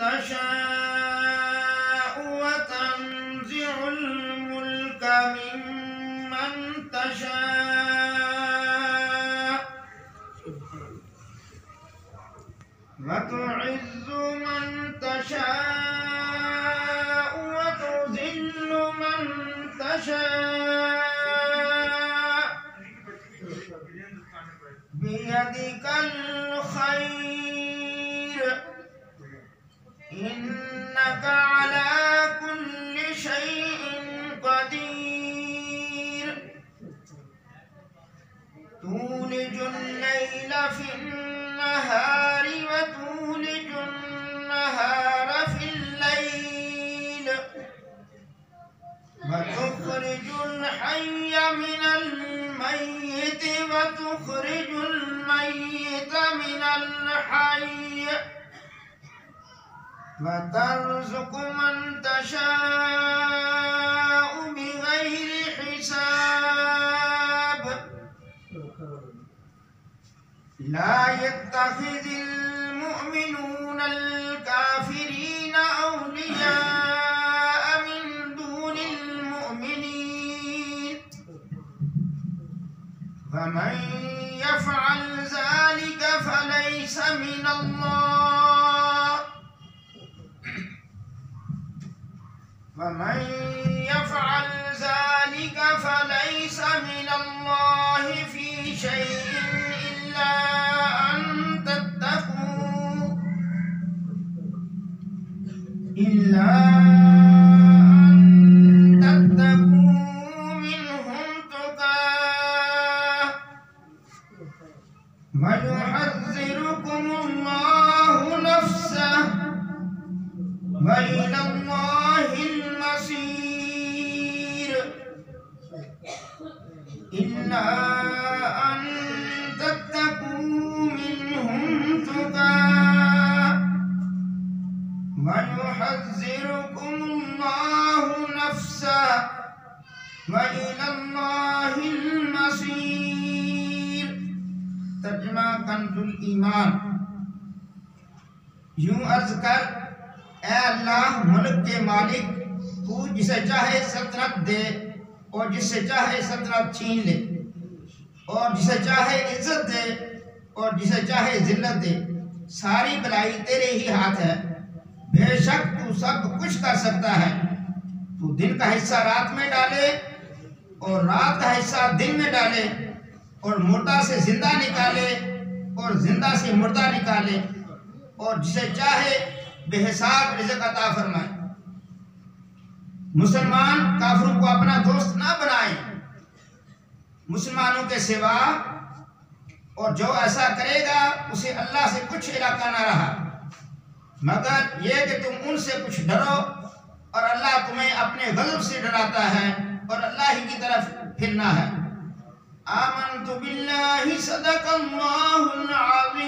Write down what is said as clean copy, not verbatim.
تشاء وتنزع الملك ممن تشاء وتعز من تشاء وتذل من تشاء بيدك الخير إنك على كل شيء قدير تولج الليل في النهار وتولج النهار في الليل وتخرج الحي من الميت وتخرج الميت من الحي وترزق من تشاء بغير حساب لا يتخذ المؤمنون الكافرين أولياء من دون المؤمنين فمن يفعل ذلك فليس من الله ومن يفعل ذلك فليس من الله في شيء إلا أن تتقوا منهم تقاه ويحذركم الله نفسه وإلى الله المصير إلا أن تتقوا منهم تقاه ويحذركم الله نفسه وإلى الله المصير ترجمہ کنز الایمان یوں عرض کر اے اللہ ملک کے مالک تو جسے چاہے سلطنت دے اور جسے چاہے سلطنت چھین لے اور جسے چاہے عزت دے اور جسے چاہے ذلت دے ساری بلائی تیرے ہی ہاتھ ہے بے شک تو سب کچھ کر سکتا ہے تو دن کا حصہ رات میں ڈالے اور رات کا حصہ دن میں ڈالے اور مردہ سے زندہ نکالے اور زندہ سے مردہ نکالے اور جسے چاہے بے حساب رزق عطا فرمائے مسلمان کافروں کو اپنا دوست نہ بنائیں مسلمانوں کے سوا اور جو ایسا کرے گا اسے اللہ سے کچھ علاقہ نہ رہا مگر یہ کہ تم ان سے کچھ ڈرو اور اللہ تمہیں اپنے غضب سے ڈراتا ہے اور اللہ ہی کی طرف پھرنا ہے آمنت باللہ صدق اللہ العظیم